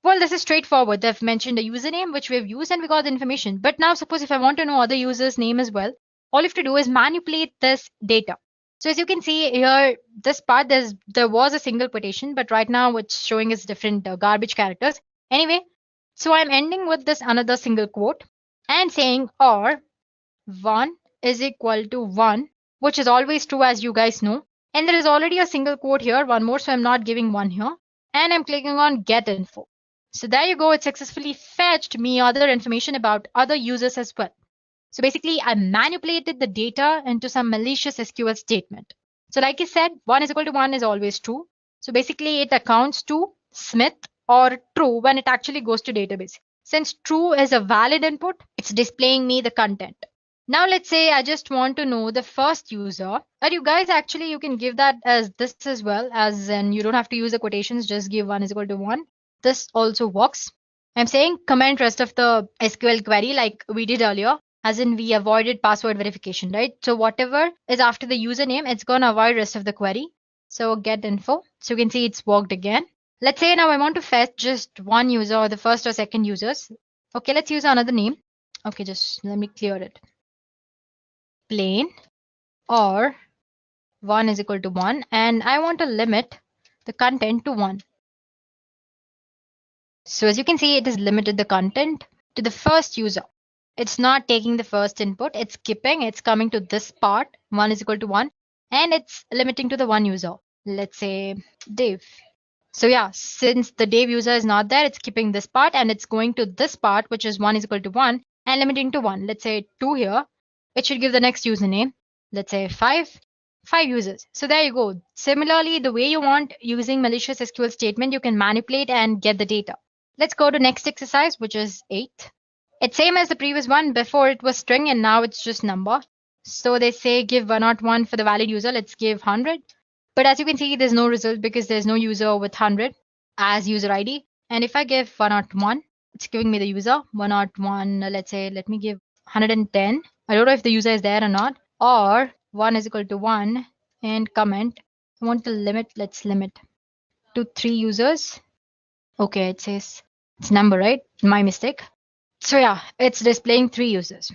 Well, this is straightforward. They've mentioned a username which we've used and we got the information. But now suppose if I want to know other user's name as well, all you have to do is manipulate this data. So as you can see here, this part, there was a single quotation, but right now what's showing is different garbage characters. Anyway, so I'm ending with this another single quote and saying or 1 is equal to 1, which is always true as you guys know. And there is already a single quote here, one more, so I'm not giving one here. And I'm clicking on get info. So there you go, it successfully fetched me other information about other users as well. So basically, I manipulated the data into some malicious SQL statement. So like I said, 1 is equal to 1 is always true. So basically, it accounts to Smith or true when it actually goes to database. Since true is a valid input, it's displaying me the content. Now let's say I just want to know the first user. And you guys actually, you can give that as this as well, as in you don't have to use the quotations, just give 1 is equal to 1. This also works. I'm saying comment rest of the SQL query like we did earlier, as in we avoided password verification, right? So whatever is after the username, it's going to avoid rest of the query. So get info. So you can see it's worked again. Let's say now I want to fetch just one user or the first or second users. Okay, let's use another name. Okay, just let me clear it. Plain or 1 is equal to 1 and I want to limit the content to 1. So as you can see, it has limited the content to the first user. It's not taking the first input, it's skipping, it's coming to this part, 1 is equal to 1, and it's limiting to the one user. Let's say Dave. So yeah, since the Dave user is not there, it's skipping this part and it's going to this part, which is 1 is equal to 1 and limiting to 1. Let's say 2 here. It should give the next username. Let's say 5 users. So there you go. Similarly, the way you want using malicious SQL statement, you can manipulate and get the data. Let's go to next exercise, which is 8. It's same as the previous one. Before it was string and now it's just number. So they say give 101 for the valid user. Let's give 100. But as you can see, there's no result because there's no user with 100 as user ID. And if I give 101, it's giving me the user 101. Let's say, let me give 110. I don't know if the user is there or not. Or 1 is equal to 1 and comment. I want to limit, let's limit to 3 users. Okay, it says it's number, right? My mistake. So yeah, it's displaying 3 users.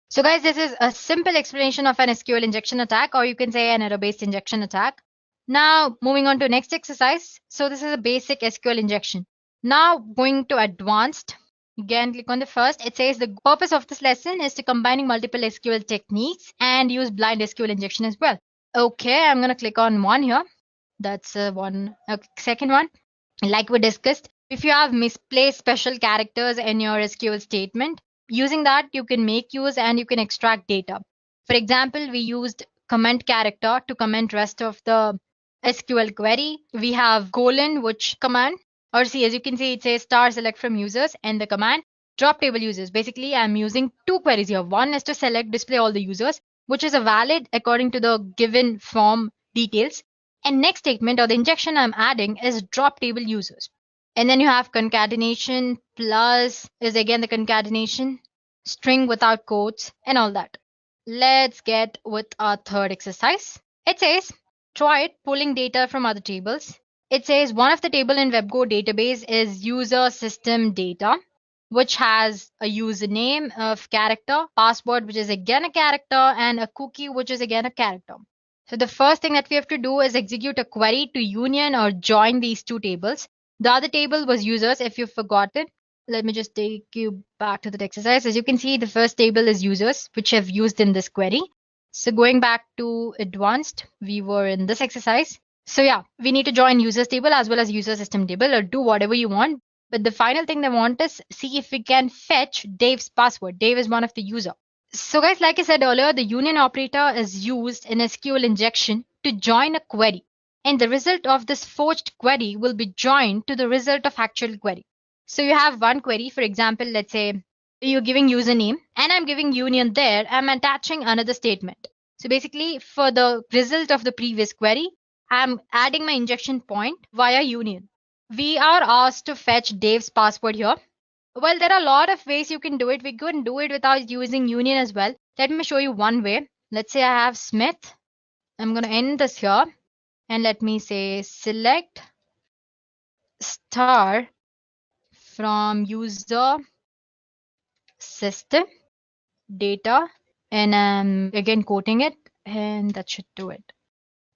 So guys, this is a simple explanation of an SQL injection attack, or you can say an error-based injection attack. Now moving on to next exercise. So this is a basic SQL injection. Now going to advanced. Again, click on the first. It says the purpose of this lesson is to combining multiple SQL techniques and use blind SQL injection as well. Okay, I'm going to click on one here. That's one. Okay, second one. Like we discussed, if you have misplaced special characters in your SQL statement, using that you can make use and you can extract data. For example, we used comment character to comment rest of the SQL query. We have colon, which command, or see, as you can see, it says star select from users and the command drop table users. Basically, I'm using 2 queries here. One is to select display all the users, which is a valid according to the given form details. And next statement or the injection I'm adding is drop table users. And then you have concatenation plus is again the concatenation, string without quotes and all that. Let's get with our third exercise. It says try it pulling data from other tables. It says one of the table in WebGo database is user system data, which has a username of character, password, which is again a character, and a cookie, which is again a character. So the first thing that we have to do is execute a query to union or join these 2 tables. The other table was users if you've forgotten. Let me just take you back to the exercise. As you can see, the first table is users, which I've used in this query. So going back to advanced, we were in this exercise. So yeah, we need to join users table as well as user system table, or do whatever you want. But the final thing they want is see if we can fetch Dave's password. Dave is one of the user. So guys, like I said earlier, the union operator is used in SQL injection to join a query. And the result of this forged query will be joined to the result of actual query. So you have one query, for example, let's say you're giving username and I'm giving union there. I'm attaching another statement. So basically for the result of the previous query, I'm adding my injection point via union. We are asked to fetch Dave's password here. Well, there are a lot of ways you can do it. We can do it without using union as well. Let me show you one way. Let's say I have Smith. I'm going to end this here and let me say select star from user system data, and I'm again quoting it, and that should do it.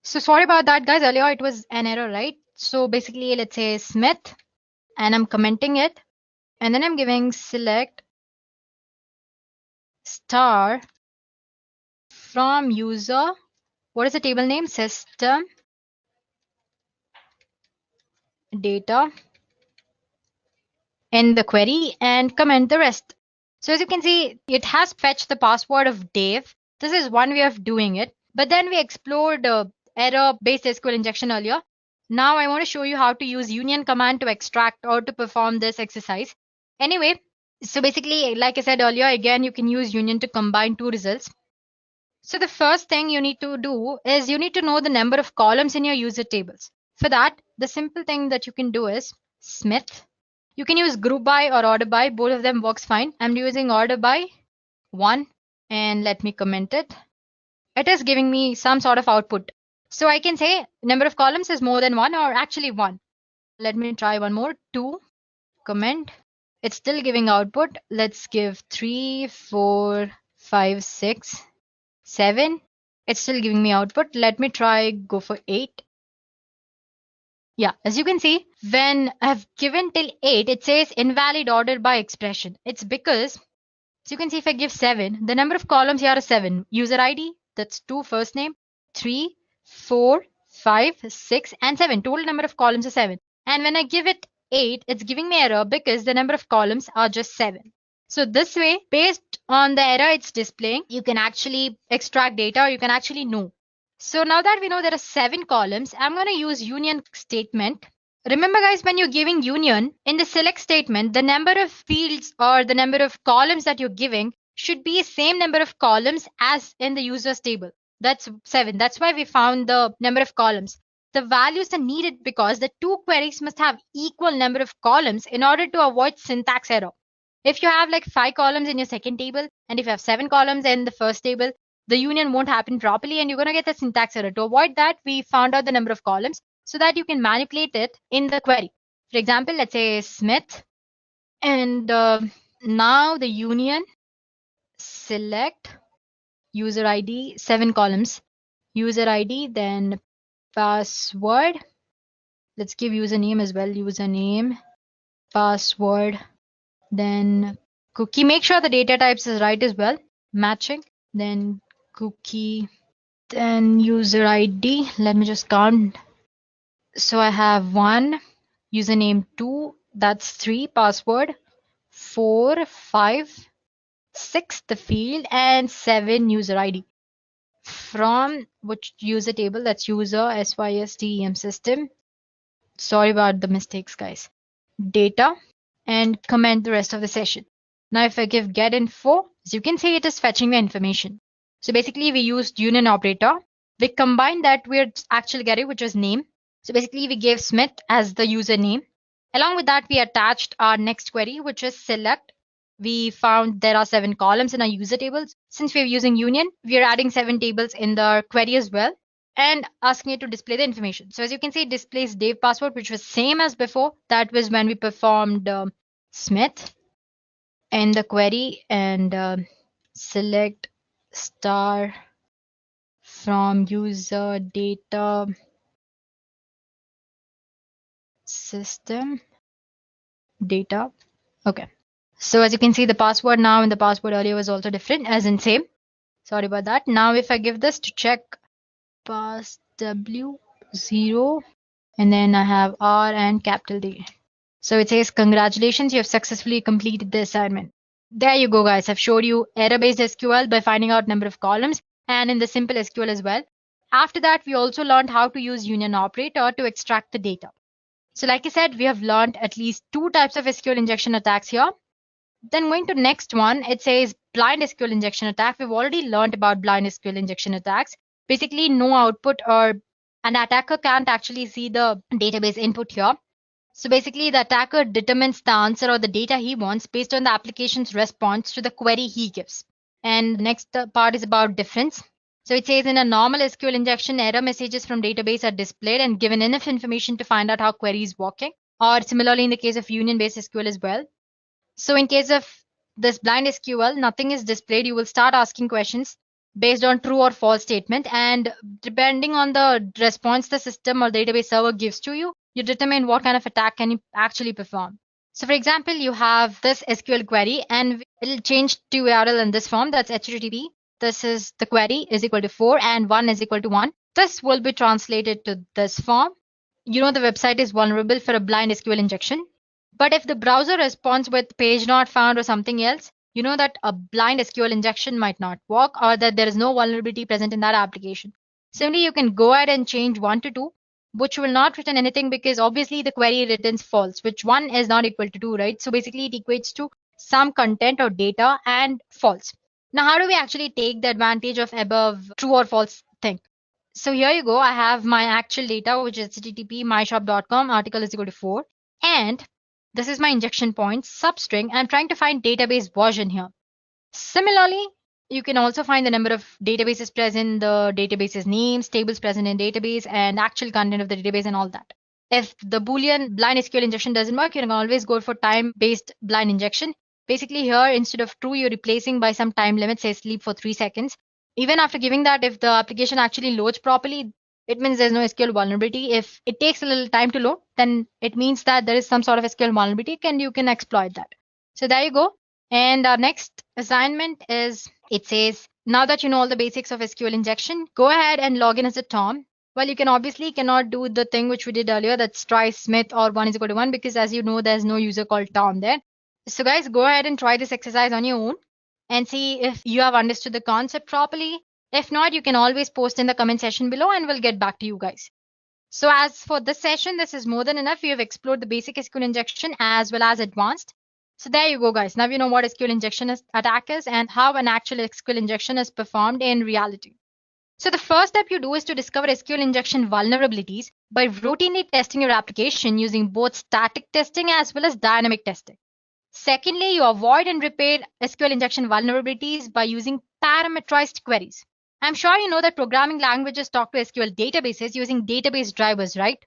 So sorry about that, guys. Earlier it was an error, right? So basically, let's say Smith, and I'm commenting it, and then I'm giving select star from user. What is the table name? System data in the query and comment the rest. So as you can see, it has fetched the password of Dave. This is one way of doing it. But then we explored error-based SQL injection earlier. Now I want to show you how to use union command to extract or to perform this exercise. Anyway, so basically, like I said earlier, again, you can use union to combine two results. So the first thing you need to do is you need to know the number of columns in your user tables. For that, the simple thing that you can do is Smith. You can use group by or order by. Both of them works fine. I'm using order by 1 and let me comment it. It is giving me some sort of output. So I can say number of columns is more than 1 or actually 1. Let me try one more. 2, comment. It's still giving output. Let's give 3, 4, 5, 6, 7. It's still giving me output. Let me try go for 8. Yeah, as you can see, when I've given till 8, it says invalid order by expression. It's because, so you can see if I give 7, the number of columns here are 7. User ID, that's 2 first name, 3, 4, 5, 6, and 7. Total number of columns are 7. And when I give it 8, it's giving me error because the number of columns are just 7. So this way, based on the error it's displaying, you can actually extract data, or you can actually know. So now that we know there are 7 columns, I'm going to use union statement. Remember guys, when you're giving union, in the select statement, the number of fields or the number of columns that you're giving should be same number of columns as in the users table. That's 7. That's why we found the number of columns. The values are needed because the two queries must have equal number of columns in order to avoid syntax error. If you have like 5 columns in your second table and if you have 7 columns in the first table, the union won't happen properly and you're going to get the syntax error. To avoid that, we found out the number of columns so that you can manipulate it in the query. For example, let's say Smith, and now the union select user ID, 7 columns, user ID, then password. Let's give username as well, username, password, then cookie. Make sure the data types is right as well, matching, then cookie, then user ID. Let me just count. So I have 1, username 2, that's 3, password 4, 5, 6 the field, and 7 user ID. From which user table? That's user SYSTEM system. Sorry about the mistakes, guys. Data, and comment the rest of the session. Now if I give get info, as you can see, it is fetching the information. So basically we used union operator. We combined that with actual getting, which was name. So basically we gave Smith as the username. Along with that, we attached our next query, which is select. We found there are 7 columns in our user tables. Since we're using union, we are adding 7 tables in the query as well and asking it to display the information. So as you can see, it displays Dave password, which was same as before. That was when we performed Smith in the query, and select star from user data system data. Okay. So as you can see, the password now and the password earlier was also different, as in same. Sorry about that. Now if I give this to check, pass W0, and then I have R and capital D. So it says, congratulations, you have successfully completed the assignment. There you go, guys. I've showed you error-based SQL by finding out number of columns and in the simple SQL as well. After that, we also learned how to use union operator to extract the data. So like I said, we have learned at least two types of SQL injection attacks here. Then going to next one, it says blind SQL injection attack. We've already learned about blind SQL injection attacks. Basically, no output, or an attacker can't actually see the database input here. So basically, the attacker determines the answer or the data he wants based on the application's response to the query he gives. And next part is about difference. So it says in a normal SQL injection, error messages from database are displayed and given enough information to find out how query is working. Or similarly, in the case of union-based SQL as well. So in case of this blind SQL, nothing is displayed. You will start asking questions based on true or false statement, and depending on the response the system or database server gives to you, you determine what kind of attack can you actually perform. So for example, you have this SQL query and it'll change to URL in this form. That's HTTP. This is the query is equal to 4 and 1 is equal to 1. This will be translated to this form. You know the website is vulnerable for a blind SQL injection. But if the browser responds with page not found or something else, you know that a blind SQL injection might not work or that there is no vulnerability present in that application. Simply, you can go ahead and change 1 to 2, which will not return anything because obviously the query returns false, which 1 is not equal to 2, right? So basically, it equates to some content or data and false. Now, how do we actually take the advantage of above true or false thing? So here you go. I have my actual data, which is http myshop.com, article is equal to 4. And this is my injection point, substring. I'm trying to find database version here. Similarly, you can also find the number of databases present, the database's names, tables present in database, and actual content of the database and all that. If the Boolean blind SQL injection doesn't work, you can always go for time-based blind injection. Basically here, instead of true, you're replacing by some time limit, say sleep for 3 seconds. Even after giving that, if the application actually loads properly, it means there's no SQL vulnerability. If it takes a little time to load, then it means that there is some sort of SQL vulnerability and you can exploit that. So there you go. And our next assignment is, it says, now that you know all the basics of SQL injection, go ahead and log in as a Tom. Well, you can obviously cannot do the thing which we did earlier, that's try Smith or 1 is equal to 1, because as you know, there's no user called Tom there. So guys, go ahead and try this exercise on your own and see if you have understood the concept properly. If not, you can always post in the comment section below and we'll get back to you guys. So as for this session, this is more than enough. We have explored the basic SQL injection as well as advanced. So there you go, guys. Now you know what SQL injection attack is and how an actual SQL injection is performed in reality. So the first step you do is to discover SQL injection vulnerabilities by routinely testing your application using both static testing as well as dynamic testing. Secondly, you avoid and repair SQL injection vulnerabilities by using parameterized queries. I'm sure you know that programming languages talk to SQL databases using database drivers, right?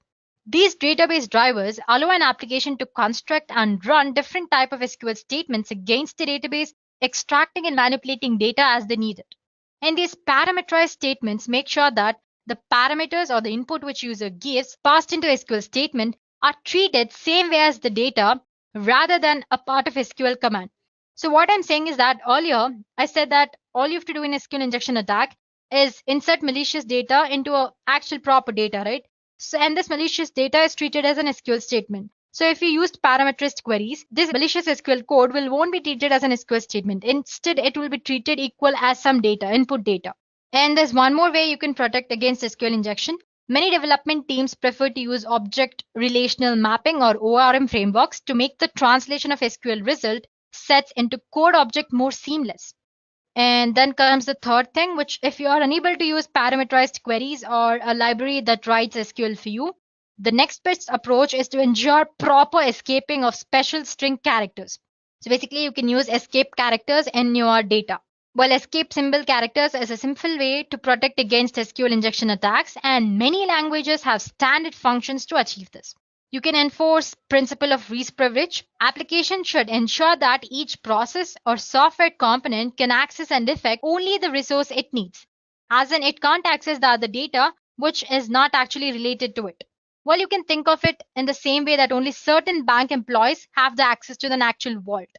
These database drivers allow an application to construct and run different type of SQL statements against the database, extracting and manipulating data as they need it. And these parameterized statements make sure that the parameters or the input which user gives passed into SQL statement are treated same way as the data rather than a part of SQL command. So what I'm saying is that earlier I said that all you have to do in SQL injection attack is insert malicious data into a actual proper data, right? So, and this malicious data is treated as an SQL statement. So if you used parameterized queries, this malicious SQL code won't be treated as an SQL statement. Instead, it will be treated equal as some data, input data. And there's one more way you can protect against SQL injection. Many development teams prefer to use object relational mapping or ORM frameworks to make the translation of SQL result sets into code object more seamless. And then comes the third thing, which if you are unable to use parameterized queries or a library that writes SQL for you, the next best approach is to ensure proper escaping of special string characters. So basically, you can use escape characters in your data. Well, escape symbol characters is a simple way to protect against SQL injection attacks, and many languages have standard functions to achieve this. You can enforce principle of least privilege. Application should ensure that each process or software component can access and affect only the resource it needs, as in it can't access the other data which is not actually related to it. Well, you can think of it in the same way that only certain bank employees have the access to the actual vault.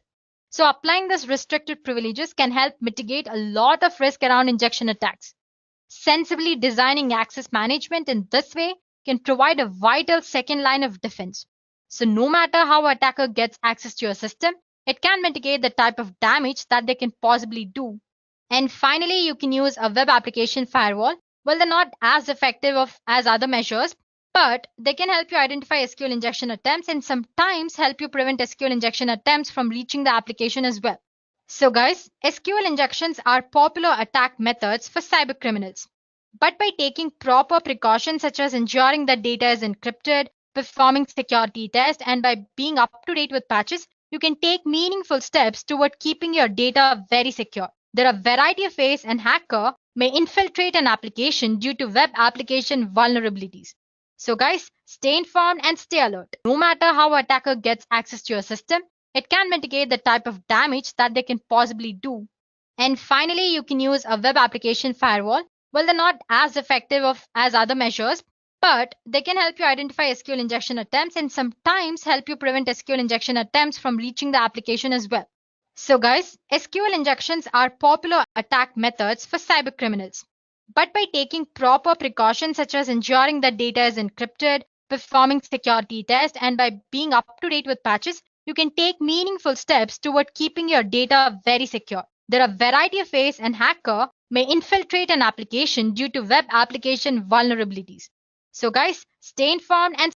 So applying these restricted privileges can help mitigate a lot of risk around injection attacks. Sensibly designing access management in this way can provide a vital second line of defense. So no matter how an attacker gets access to your system, it can mitigate the type of damage that they can possibly do. And finally, you can use a web application firewall. Well, they're not as effective as other measures, but they can help you identify SQL injection attempts and sometimes help you prevent SQL injection attempts from reaching the application as well. So, guys, SQL injections are popular attack methods for cybercriminals. But by taking proper precautions such as ensuring that data is encrypted, performing security tests, and by being up to date with patches, you can take meaningful steps toward keeping your data very secure. There are a variety of ways an hacker may infiltrate an application due to web application vulnerabilities. So, guys, stay informed and stay alert. No matter how an attacker gets access to your system, it can mitigate the type of damage that they can possibly do. And finally, you can use a web application firewall. Well, they're not as effective as other measures, but they can help you identify SQL injection attempts and sometimes help you prevent SQL injection attempts from reaching the application as well. So, guys, SQL injections are popular attack methods for cybercriminals. But by taking proper precautions such as ensuring that data is encrypted, performing security tests, and by being up to date with patches, you can take meaningful steps toward keeping your data very secure. There are a variety of ways an hacker may infiltrate an application due to web application vulnerabilities. So, guys, stay informed and